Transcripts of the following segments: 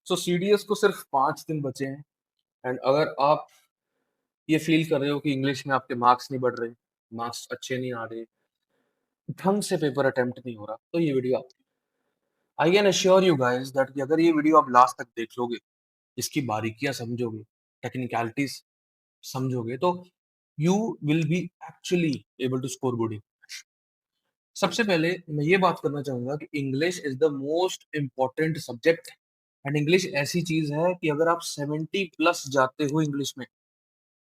सो CDS को सिर्फ 5 दिन बचे हैं एंड अगर आप ये फ़ील कर रहे हो कि इंग्लिश में आपके मार्क्स नहीं बढ़ रहे, मार्क्स अच्छे नहीं आ रहे, ढंग से पेपर अटेम्प्ट नहीं हो रहा, तो ये वीडियो आपकी I can assure you guys that कि अगर ये वीडियो आप लास्ट तक देख लोगे, इसकी बारीकियाँ समझोगे, टेक्निकैलिटीज़ समझोगे, तो you will be actually able to score good in. सबसे पहले मैं ये बात करना चाहूँगा कि English is the most important subject and English ऐसी चीज़ है कि अगर आप 70 प्लस जाते हो इंग्लिश में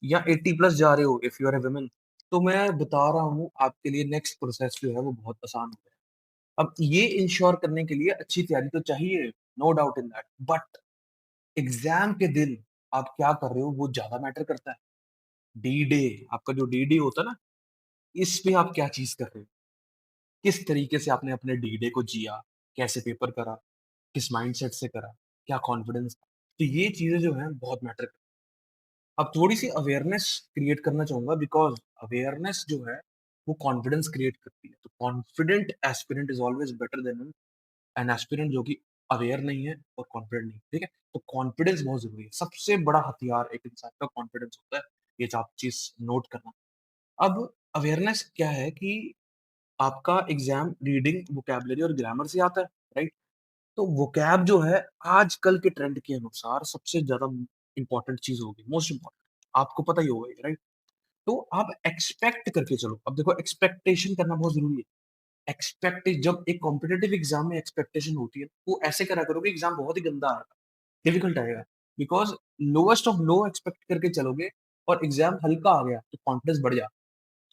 या 80 प्लस जा रहे हो if you are a woman, तो मैं बता रहा हूँ आपके लिए नेक्स्ट प्रोसेस जो है वो बहुत आसान हो गया। अब ये इंश्योर करने के लिए अच्छी तैयारी तो चाहिए, no doubt in that, but exam के दिन आप क्या कर रहे हो वो ज्यादा मैटर करता है। डी डे, आपका जो डी डे होता है ना, इस पे आप क्या चीज कर रहे हो, किस तरीके से आपने अपने डी डे को जिया, कैसे पेपर करा, किस माइंडसेट से करा, क्या कॉन्फिडेंस था, तो ये चीजें जो है बहुत मैटर। अब थोड़ी-सी अवेयरनेस क्रिएट करना चाहूँगा बिकॉज़ अवेयरनेस जो है, वो कॉन्फिडेंस क्रिएट करती है। तो confident aspirant is always better than an aspirant जो कि अवेयर नहीं है और कॉन्फिडेंट नहीं है, ठीक है? तो कॉन्फिडेंस बहुत ज़रूरी है। सबसे बड़ा हथियार एक इंसान का कॉन्फिडेंस होता है, ये जो आप चीज़ नोट करना। अब अवेयरनेस क्या है कि आपका एग्ज़ाम रीडिंग, वोकैब्युलरी और ग्रामर से आता है, राइट? तो वोकैब जो है आजकल के ट्रेंड के अनुसार सबसे ज़्यादा इम्पोर्टेंट चीज़ होगी, मोस्ट इम्पोर्टेंट। आपको पता ही होगा ये, राइट? तो आप एक्सपेक्ट करके चलो। अब देखो एक्सपेक्टेशन करना बहुत ज़रूरी है। एक्सपेक्ट जब एक कॉम्पिटिटिव एग्ज़ाम में एक्सपेक्टेशन होती है, तो ऐसे करा करो कि एग्ज़ाम बहुत ही गंदा आएगा, डिफिकल्ट आएगा। Because lowest of low expect करके चलोगे और एग्ज़ाम हल्का आ गया, तो कॉन्फिडेंस बढ़ जाता है।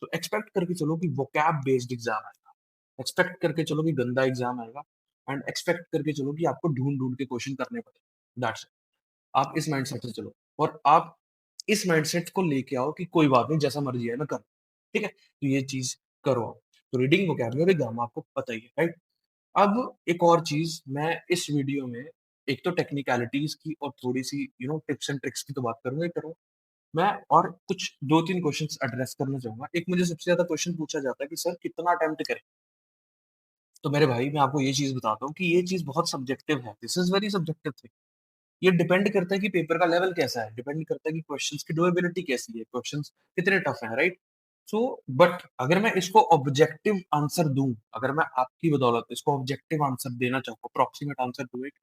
तो एक्सपेक्ट करके चलो कि वोकैब बेस्ड एग्ज़ाम आएगा। एक्सपेक्ट करके चलो कि गंदा एग्ज़ाम आएगा एंड एक्सपेक्ट करके चलो कि आपको ढूँढ-ढूँढ के क्वेश्चन करने पड़ेंगे। That's it. आप इस माइंडसेट से चलो और आप इस माइंडसेट को लेके आओ कि कोई बात नहीं, जैसा मर्ज़ी है मैं करूँ, ठीक है? तो ये चीज़ करो आप। तो रीडिंग, वोकैब्युलरी, ग्रामर आपको पता ही है, राइट? अब एक और चीज़ मैं इस वीडियो में एक तो टेक्निकैलिटीज़ की और थोड़ी-सी टिप्स एंड ट्रिक्स की तो बात करूँगा ही करूँगा। मैं और कुछ 2-3 क्वेश्चन्स एड्रेस करना चाहूँगा। एक मुझे सबसे ज़्यादा क्वेश्चन पूछा जाता है कि सर कितना अटेम्प्ट करें? तो मेरे भाई मैं आपको ये चीज़ बताता हूँ कि ये चीज़ बहुत सब्जेक्टिव है। This is very subjective thing. ये डिपेंड करता है कि पेपर का लेवल कैसा है, डिपेंड करता है कि क्वेश्चंस की डुएबिलिटी कैसी है, क्वेश्चंस कितने टफ हैं, राइट? सो बट अगर मैं इसको ऑब्जेक्टिव आंसर दूँ, अगर मैं आपकी बदौलत इसको ऑब्जेक्टिव आंसर देना चाहूँ, अप्रॉक्सिमेट आंसर टू इट,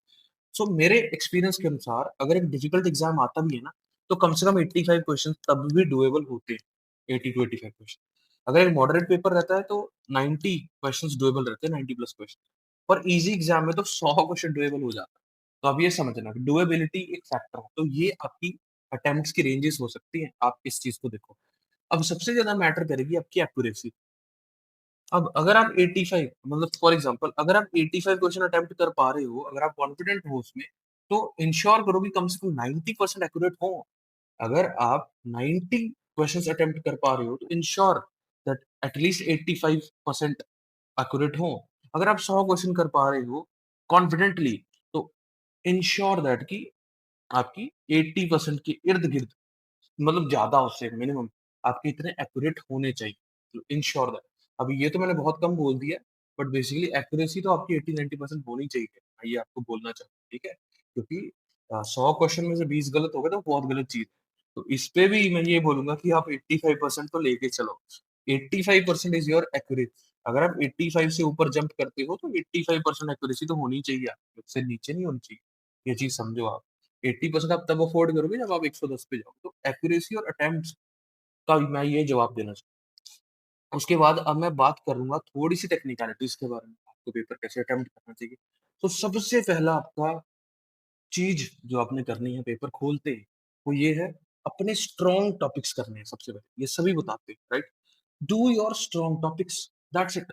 सो मेरे एक्सपीरियंस के अनुसार अगर एक डिफिकल्ट एग्ज़ाम आता भी है ना, तो कम से कम 85 क्वेश्चंस तब भी डुएबल होते हैं, 80 टू 85 क्वेश्चन। अगर एक मॉडरेट पेपर रहता है तो 90 क्वेश्चंस डुएबल रहते हैं, 90 प्लस क्वेश्चन। और ईज़ी एग्ज़ाम में तो 100 क्वेश्चन डुएबल हो जाता है। तो आप ये समझना कि डुएबिलिटी एक फैक्टर है, तो ये आपकी अटेम्प्ट्स की रेंजेस हो सकती हैं, आप इस चीज़ को देखो। अब सबसे ज़्यादा मैटर करेगी आपकी एक्यूरेसी। अब अगर आप 85 मतलब फॉर एग्ज़ाम्पल अगर आप 85 क्वेश्चन अटेम्प्ट कर पा रहे हो, अगर आप कॉन्फिडेंट हो उसमें, तो इंश्योर करो कि कम से कम 90% एक्यूरेट हो। अगर आप 90 क्वेश्चन्स अटेम्प्ट कर पा रहे हो, तो ensure that at least 85% accurate हो। अगर आप 100 क्वेश्चन कर पा रहे हो कॉन्फिडेंटली, तो इंश्योर दैट कि आपकी 80% के इर्द-गिर्द मतलब ज़्यादा उससे मिनिमम आपके इतने एक्यूरेट होने चाहिए। तो इंश्योर दैट। अभी ये तो मैंने बहुत कम बोल दिया, बट बेसिकली एक्यूरेसी तो आपकी 80-90% होनी चाहिए। मैं ये आपको बोलना चाहूँ, ठीक है? क्योंकि 100 क्वेश्चन में से 20 गलत हो गए तो बहुत गलत चीज़ है। तो इस पे भी मैं ये बोलूँगा कि आप 85% तो लेके चलो। 85% इज़ योर एक्यूरेट। अगर आप 85 से ऊपर जंप करते हो तो 85% एक्यूरेसी तो होनी चाहिए आपकी, उससे नीचे नहीं होनी चाहिए। ये चीज़ समझो आप। 80% आप तब अफ़ोर्ड करोगे जब आप 110 पे जाओगे। तो एक्यूरेसी और अटेम्प्ट्स का मैं ये जवाब देना चाहूँ। उसके बाद अब मैं बात करूँगा थोड़ी-सी टेक्निकैलिटीज़ के बारे में, आपको पेपर कैसे अटेम्प्ट करना चाहिए। तो सबसे पहला आपका चीज़ जो आपने करनी है पेपर खोलते ही, वो ये है अपने स्ट्रॉन्ग टॉपिक्स करने हैं सबसे पहले। ये सभी बताते हैं, right? Do your strong topics, that's it.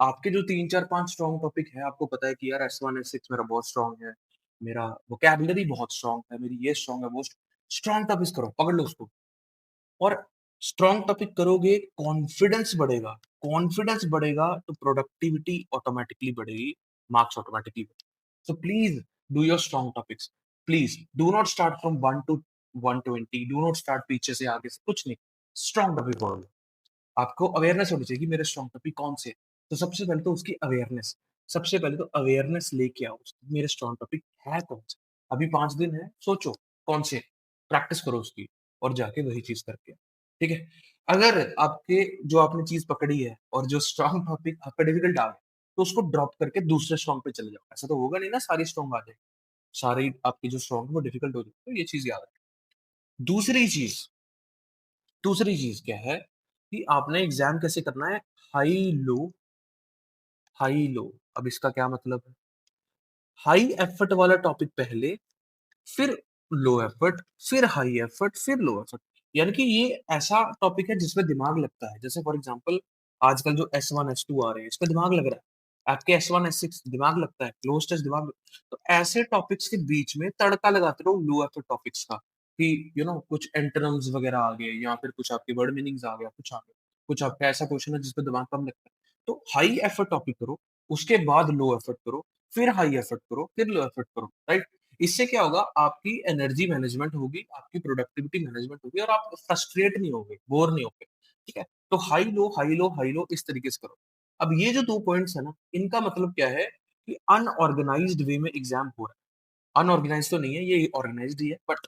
आपके जो 3, 4, 5 स्ट्रॉन्ग टॉपिक हैं, आपको पता है कि यार S1, S6 मेरा बहुत स्ट्रॉन्ग है, मेरा वोकैब्युलरी बहुत स्ट्रॉन्ग है, मेरी ये स्ट्रॉन्ग है, वो स्ट्रॉन्ग टॉपिक्स करो, पकड़ लो उसको। और स्ट्रॉन्ग टॉपिक करोगे, कॉन्फिडेंस बढ़ेगा। कॉन्फिडेंस बढ़ेगा तो प्रोडक्टिविटी ऑटोमैटिकली बढ़ेगी, मार्क्स ऑटोमैटिकली बढ़ेंगे। So please do your strong topics. Please do not start from 1 to 120, do not start पीछे से आगे से, कुछ नहीं। स्ट्रॉन्ग टॉपिक पढ़ो। आपको अवेयरनेस होनी चाहिए कि मेरे स्ट्रॉन्ग टॉपिक कौन से हैं। तो सबसे पहले तो उसकी अवेयरनेस। सबसे पहले तो अवेयरनेस लेके आओ, मेरे स्ट्रॉन्ग टॉपिक है कौन से? अभी 5 दिन है, सोचो कौन से, प्रैक्टिस करो उसकी और जाके वही चीज़ करके आओ, ठीक है? अगर आपके जो आपने चीज़ पकड़ी है और जो स्ट्रॉन्ग टॉपिक आपका डिफिकल्ट आ गया, तो उसको ड्रॉप करके दूसरे स्ट्रॉन्ग पे चले जाओ। ऐसा तो होगा नहीं ना सारी स्ट्रॉन्ग आ जाए, सारी आपकी जो स्ट्रॉन्ग है वो डिफिकल्ट हो जाए, तो ये चीज़ याद रखें। दूसरी चीज़ दूसरी चीज़ क्या है कि आपने एग्ज़ाम कैसे करना है, हाई लो, हाई लो। अब इसका क्या मतलब है? हाई एफर्ट वाला टॉपिक पहले, फिर लो एफर्ट, फिर हाई एफर्ट, फिर लो एफर्ट। यानी कि ये ऐसा टॉपिक है जिसमें दिमाग लगता है। जैसे फॉर एग्ज़ाम्पल आजकल जो S1, S2 आ रहे हैं, इसमें दिमाग लग रहा है। आपके S1, S6 दिमाग लगता है, क्लोज़ टेस्ट दिमाग। तो ऐसे टॉपिक्स के बीच में तड़का लगाते रहो लो एफर्ट टॉपिक्स का कि कुछ एंटोनिम्स वगैरह आ गए या फिर कुछ आपके वर्ड मीनिंग्स आ गया, कुछ आ गया। कुछ आपका ऐसा क्वेश्चन है जिसपे दिमाग कम लगता है। तो हाई एफर्ट टॉपिक करो, उसके बाद लो एफर्ट करो, फिर हाई एफर्ट करो, फिर लो एफर्ट करो, राइट? इससे क्या होगा, आपकी एनर्जी मैनेजमेंट होगी, आपकी प्रोडक्टिविटी मैनेजमेंट होगी और आप फ्रस्ट्रेट नहीं होगे, बोर नहीं होगे, ठीक है? तो high low, high low, high low इस तरीके से करो। अब ये जो 2 पॉइंट्स है ना, इनका मतलब क्या है कि अनऑर्गेनाइज्ड वे में एग्ज़ाम हो रहा है। अनऑर्गेनाइज्ड तो नहीं है, ये ऑर्गेनाइज्ड ही है, बट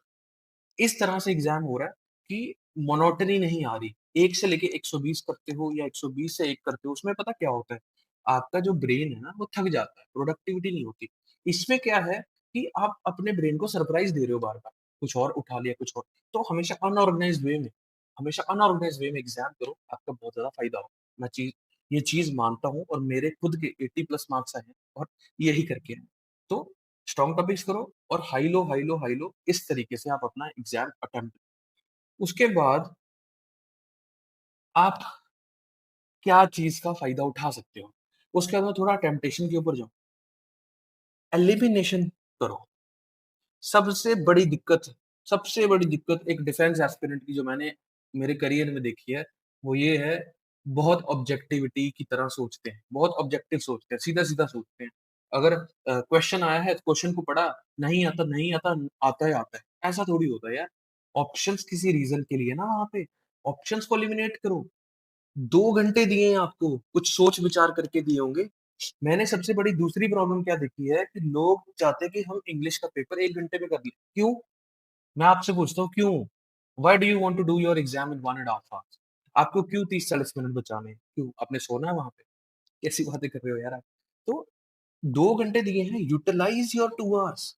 इस तरह से एग्ज़ाम हो रहा है कि मोनोटनी नहीं आ रही। 1 से लेके 120 करते हो या 120 से 1 करते हो, उसमें पता क्या होता है? आपका जो ब्रेन है ना, वो थक जाता है, प्रोडक्टिविटी नहीं होती। इसमें क्या है कि आप अपने ब्रेन को सरप्राइज़ दे रहे हो बार-बार, कुछ और उठा लिया, कुछ और। तो हमेशा अनऑर्गनाइज़्ड वे में एग्ज़ाम करो, आपका बहुत ज़्यादा फ़ायदा होगा। ये चीज़ मानता हूँ और मेरे खुद के 80 प्लस मार्क्स आए हैं और यही करके आए हैं। तो स्ट्रॉन्ग टॉपिक्स करो और high low, high low, high low इस तरीके से आप अपना एग्ज़ाम अटेम्प्ट। उसके बाद आप क्या चीज़ का फ़ायदा उठा सकते हो? उसके बाद मैं थोड़ा टेम्पटेशन के ऊपर जाऊँ। एलिमिनेशन करो। सबसे बड़ी दिक्कत सबसे बड़ी दिक्कत एक डिफेंस एस्पिरेंट की जो मैंने मेरे करियर में देखी है, वो ये है, बहुत ऑब्जेक्टिविटी की तरह सोचते हैं, बहुत ऑब्जेक्टिव सोचते हैं, सीधा-सीधा सोचते हैं। अगर क्वेश्चन आया है, तो क्वेश्चन को पढ़ा, नहीं आता, आता है, आता है। ऐसा थोड़ी होता है यार। ऑप्शंस किसी रीज़न के लिए ना वहाँ पे, ऑप्शंस को एलिमिनेट करो। 2 घंटे दिए हैं आपको, कुछ सोच-विचार करके दिए होंगे। मैंने सबसे बड़ी दूसरी प्रॉब्लम क्या देखी है कि लोग चाहते हैं कि हम इंग्लिश का पेपर 1 घंटे में कर लें। क्यों? मैं आपसे पूछता हूँ क्यों? Why do you want to do your exam in 1 and half hours? आपको क्यों 30-40 मिनट बचाने हैं? क्यों? आपने सोना है वहाँ पे? कैसी बातें कर रहे हो यार आप? तो 2 घंटे दिए हैं, यूटिलाइज़ योर 2 आवर्स।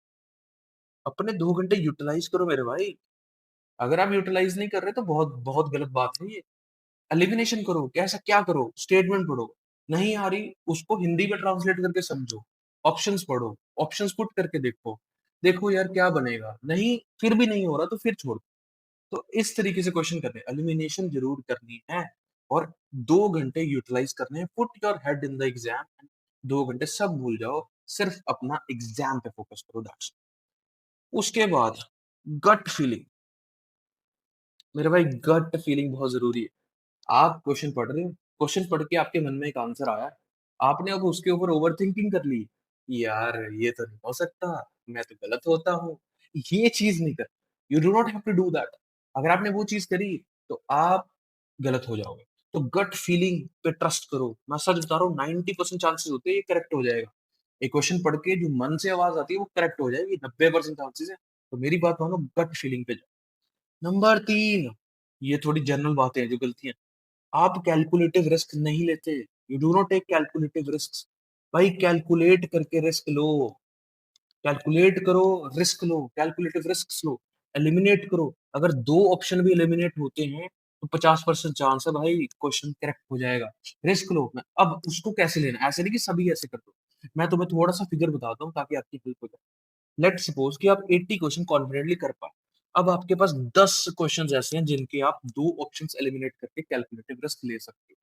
अपने 2 घंटे यूटिलाइज़ करो मेरे भाई। अगर आप यूटिलाइज़ नहीं कर रहे तो बहुत बहुत गलत बात है ये। एलिमिनेशन करो, कैसा क्या करो? स्टेटमेंट पढ़ो, नहीं आ रही उसको हिंदी में ट्रांसलेट करके समझो, ऑप्शंस पढ़ो, ऑप्शंस पुट करके देखो, देखो यार क्या बनेगा? नहीं, फिर भी नहीं हो रहा तो फिर छोड़ दो। तो इस तरीके से क्वेश्चन करने हैं, एलिमिनेशन ज़रूर करनी है और 2 घंटे यूटिलाइज़ करने हैं, put your head in the exam and 2 घंटे सब भूल जाओ, सिर्फ अपना एग्ज़ाम पे फोकस करो दैट्स ऑल। उसके बाद गट फीलिंग, मेरे भाई गट फीलिंग बहुत ज़रूरी है। आप क्वेश्चन पढ़ रहे हो, क्वेश्चन पढ़ के आपके मन में एक आंसर आया, आपने अब उसके ऊपर ओवरथिंकिंग कर ली, यार ये तो नहीं हो सकता, मैं तो गलत होता हूँ। ये चीज़ नहीं कर, you do not have to do that. अगर आपने वो चीज़ करी, तो आप गलत हो जाओगे। तो गट फीलिंग पे ट्रस्ट करो। मैं सच बता रहा हूँ 90% चांसेस होते हैं ये करेक्ट हो जाएगा। एक क्वेश्चन पढ़ के जो मन से आवाज़ आती है वो करेक्ट हो जाएगी, 90% चांसेस है। तो मेरी बात मानो, गट फीलिंग पे जाओ। नंबर 3, ये थोड़ी जनरल बातें हैं जो गलतियाँ, आप कैलकुलेटिव रिस्क नहीं लेते। You do not take calculative risks. भाई कैलकुलेट करके रिस्क लो, कैलकुलेट करो, रिस्क लो, कैलकुलेटिव रिस्क्स लो, एलिमिनेट करो। अगर 2 ऑप्शन भी एलिमिनेट होते हैं, तो 50% चांस है भाई क्वेश्चन करेक्ट हो जाएगा। रिस्क लो। अब उसको कैसे लेना है? ऐसे नहीं कि सभी ऐसे कर दो। मैं तुम्हें थोड़ा-सा फिगर बताता हूँ ताकि आपकी हेल्प हो जाए। लेट्स सपोज कि आप 80 क्वेश्चन कॉन्फिडेंटली कर पाए। अब आपके पास 10 क्वेश्चंस ऐसे हैं जिनके आप 2 ऑप्शंस एलिमिनेट करके कैलकुलेटिव रिस्क ले सकते हो।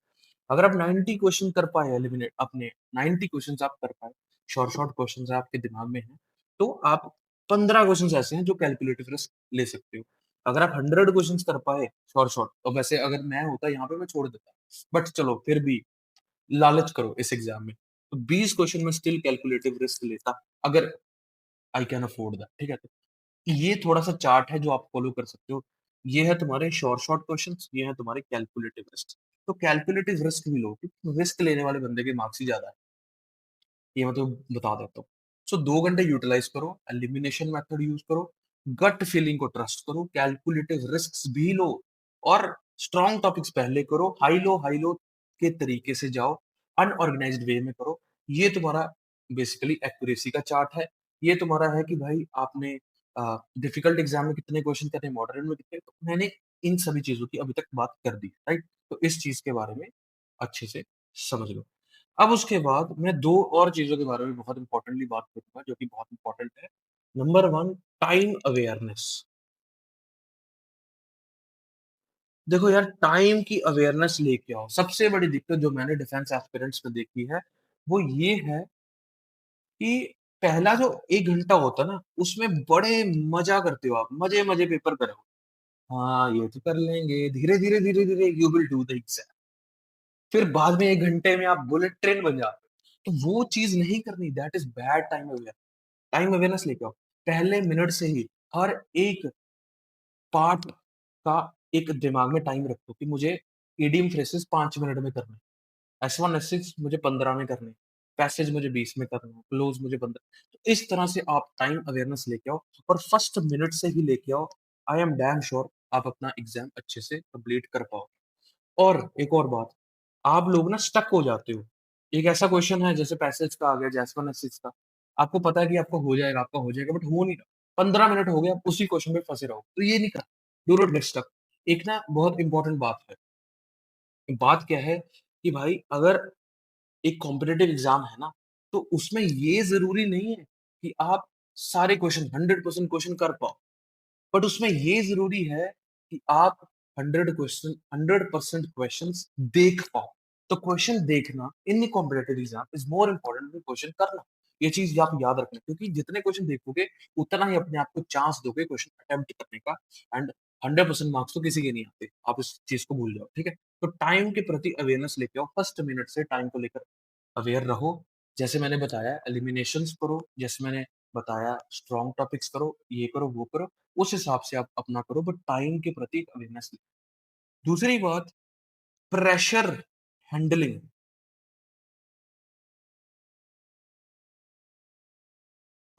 अगर आप 90 क्वेश्चन कर पाए एलिमिनेट, अपने 90 क्वेश्चंस आप कर पाए, शॉर्ट शॉर्ट क्वेश्चंस आपके दिमाग में हैं, तो आप 15 क्वेश्चंस ऐसे हैं जो कैलकुलेटिव रिस्क ले सकते हो। अगर आप 100 क्वेश्चंस कर पाए शॉर्ट शॉर्ट, तो वैसे अगर मैं होता यहाँ पे मैं छोड़ देता। बट चलो फिर भी लालच करो इस एग्जाम में। तो 20 क्वेश्चन में स्टिल कैलकुलेटिव रिस्क लेता, अगर आई कैन अफोर्ड दैट, ठीक है? तो ये थोड़ा-सा चार्ट है जो आप फ़ॉलो कर सकते हो। ये है तुम्हारे शॉर्ट शॉर्ट क्वेश्चन्स, ये है तुम्हारे कैलकुलेटिव रिस्क। तो कैलकुलेटिव रिस्क भी लो, क्योंकि रिस्क लेने वाले बंदे के मार्क्स ही ज़्यादा है। ये मैं तो बता देता हूँ। सो 2 घंटे यूटिलाइज़ करो, एलिमिनेशन मेथड यूज़ करो, गट फीलिंग को ट्रस्ट करो, कैलकुलेटिव रिस्क्स भी लो और स्ट्रॉन्ग टॉपिक्स पहले करो, हाई लो के तरीके से जाओ, अनऑर्गेनाइज्ड वे में करो। ये तुम्हारा बेसिकली एक्यूरेसी का चार्ट है। ये तुम्हारा है कि भाई आपने डिफिकल्ट एग्जाम में कितने क्वेश्चन करने, मॉडरेट में कितने, तो मैंने इन सभी चीज़ों की अभी तक बात कर दी, राइट? तो इस चीज़ के बारे में अच्छे से समझ लो। अब उसके बाद मैं 2 और चीज़ों के बारे में बहुत इम्पोर्टेंटली बात करूँगा जो कि बहुत इम्पोर्टेंट है। Number 1, time awareness. देखो यार, टाइम की अवेयरनेस लेके आओ। सबसे बड़ी दिक्कत जो मैंने डिफेंस एस्पिरेंट्स में देखी है, वो ये है कि पहला जो 1 घंटा होता है ना, उसमें बड़े मज़ा करते हो आप, मज़े-मज़े पेपर करो। हाँ, ये तो कर लेंगे, धीरे-धीरे, धीरे-धीरे you will do the exam. फिर बाद में 1 घंटे में आप बुलेट ट्रेन बन जाते हो। तो वो चीज़ नहीं करनी, that is bad time aware time awareness लेके आओ। पहले मिनट से ही हर एक पार्ट का एक दिमाग में टाइम रखो कि मुझे ईडीएम फ्रेज़ेज़ 5 मिनट में करने हैं। एस1 एस6 मुझे 15 में करने हैं। पैसेज मुझे 20 में करना है, क्लोज़ मुझे 15। तो इस तरह से आप टाइम अवेयरनेस लेके आओ और फर्स्ट मिनट से ही लेके आओ। आई एम डैम श्योर आप अपना एग्ज़ाम अच्छे से कंप्लीट कर पाओगे। और एक और बात, आप लोग ना स्टक हो जाते हो। एक ऐसा क्वेश्चन है जैसे पैसेज का आ गया, जैसवन एसिड्स का। आपको पता है कि आपका हो जाएगा, बट हो नहीं रहा। 15 मिनट हो गए, आप उसी क्वेश्चन में फँसे रहो। तो ये नहीं करना, डू नॉट गेट स्टक। एक ना बहुत इम्पोर्टेंट बात है। बात क्या है कि भाई अगर एक कॉम्पिटिटिव एग्ज़ाम है ना, तो उसमें ये ज़रूरी नहीं है कि आप सारे क्वेश्चन 100% क्वेश्चन कर पाओ। बट उसमें ये ज़रूरी है कि आप 100% क्वेश्चंस देख पाओ। तो क्वेश्चन देखना in competitive exam is more important than question करना। ये चीज़ आप याद रखना, क्योंकि जितने क्वेश्चन देखोगे, उतना ही अपने आप को चांस दोगे क्वेश्चन अटेम्प्ट करने का। एंड 100% मार्क्स तो किसी के नहीं आते। आप इस चीज़ को भूल जाओ, ठीक है? तो टाइम के प्रति अवेयरनेस लेके आओ। फर्स्ट मिनट से टाइम को लेकर अवेयर रहो। जैसे मैंने बताया, एलिमिनेशंस करो, जैसे मैंने बताया स्ट्रॉन्ग टॉपिक्स करो, ये करो, वो करो। उस हिसाब से आप अपना करो, बट टाइम के प्रति एक अवेयरनेस। दूसरी बात, प्रेशर हैंडलिंग।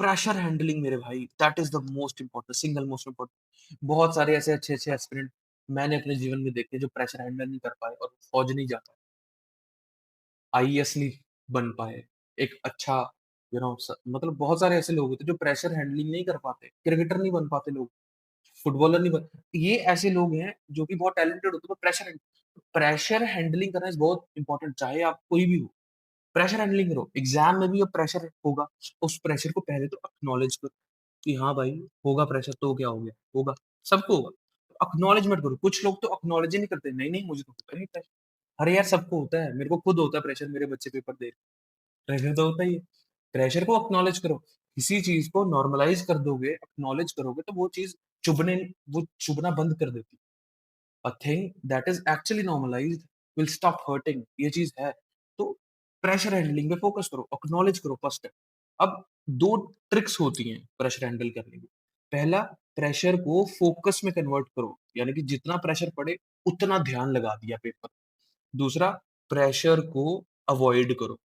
प्रेशर हैंडलिंग मेरे भाई, that is the most important, single most important. बहुत सारे ऐसे अच्छे-अच्छे एस्पिरेंट मैंने अपने जीवन में देखे जो प्रेशर हैंडल नहीं कर पाए और फौज नहीं जा पाए, आईएएस नहीं बन पाए। एक अच्छा मतलब बहुत सारे ऐसे लोग होते हैं जो प्रेशर हैंडलिंग नहीं कर पाते, क्रिकेटर नहीं बन पाते लोग, फुटबॉलर नहीं बन। ये ऐसे लोग हैं जो कि बहुत टैलेंटेड होते हैं, प्रेशर हैंडलिंग करना इज़ बहुत इम्पोर्टेंट, चाहे आप कोई भी हो। प्रेशर हैंडलिंग करो। एग्ज़ाम में भी अब प्रेशर होगा, उस प्रेशर को पहले तो एक्नॉलेज करो कि हाँ भाई, होगा प्रेशर तो क्या हो गया? होगा, सबको होगा। एक्नॉलेजमेंट करो। कुछ लोग तो एक्नॉलेज ही नहीं करते, नहीं-नहीं मुझे तो होता ही नहीं प्रेशर। अरे यार, सबको होता है, मेरे को खुद होता है प्रेशर, मेरे बच्चे पेपर दे प्रेशर तो होता ही है। प्रेशर को एक्नॉलेज करो। किसी चीज़ को नॉर्मलाइज़ कर दोगे, एक्नॉलेज करोगे तो वो चीज़ चुभने वो चुभना बंद कर देती है। A thing that is actually normalised will stop hurting, ये चीज़ है। तो प्रेशर हैंडलिंग पे फ़ोकस करो, एक्नॉलेज करो फर्स्ट। अब 2 ट्रिक्स होती हैं प्रेशर हैंडल करने की। पहला, प्रेशर को फ़ोकस में कन्वर्ट करो, यानी कि जितना प्रेशर पड़े, उतना ध्यान लगा दिया पेपर। दूसरा, प्रेशर को अवॉइड करो।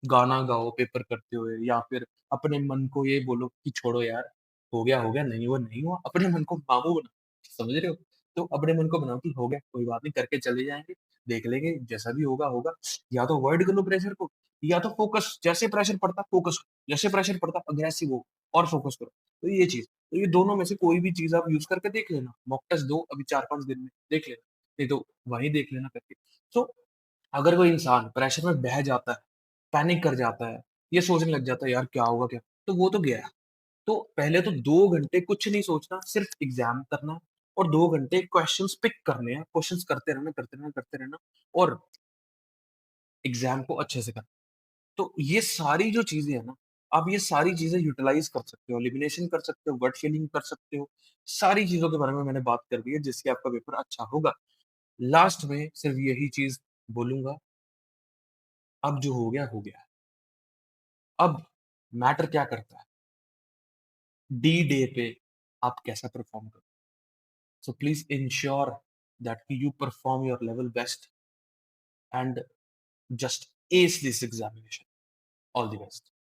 गाना गाओ पेपर करते हुए, या फिर अपने मन को ये बोलो कि छोड़ो यार, हो गया, नहीं हुआ, नहीं हुआ। अपने मन को बाबू बनाओ, समझ रहे हो? तो अपने मन को बनाओ कि हो गया, कोई बात नहीं, करके चले जाएँगे, देख लेंगे, जैसा भी होगा, होगा। या तो अवॉइड कर लो प्रेशर को, या तो फ़ोकस, जैसे प्रेशर पड़ता फ़ोकस करो, जैसे प्रेशर पड़ता अग्रेसिव हो और फ़ोकस करो। तो ये चीज़, तो ये दोनों में से कोई भी चीज़ आप यूज़ करके देख लेना। मॉक टेस्ट दो अभी 4-5 दिन में, देख लेना। नहीं तो वहीं देख लेना करके। तो अगर कोई इंसान प्रेशर में बह जाता है, पैनिक कर जाता है, ये सोचने लग जाता है यार क्या होगा क्या? तो वो तो गया। तो पहले तो 2 घंटे कुछ नहीं सोचना, सिर्फ एग्ज़ाम करना और 2 घंटे क्वेश्चन्स पिक करने हैं, क्वेश्चन्स करते रहना और एग्ज़ाम को अच्छे से करना। तो ये सारी जो चीज़ें हैं ना, आप ये सारी चीज़ें यूटिलाइज़ कर सकते हो, एलिमिनेशन कर सकते हो, गट फीलिंग कर सकते हो। सारी चीज़ों के बारे में मैंने बात कर दी है जिससे आपका पेपर अच्छा होगा। लास्ट में सिर्फ यही चीज़ बोलूँगा, अब जो हो गया, हो गया। अब मैटर क्या करता है? डी डे पे आप कैसा परफॉर्म करो। So please ensure that you perform your level best and just ace this examination. All the best.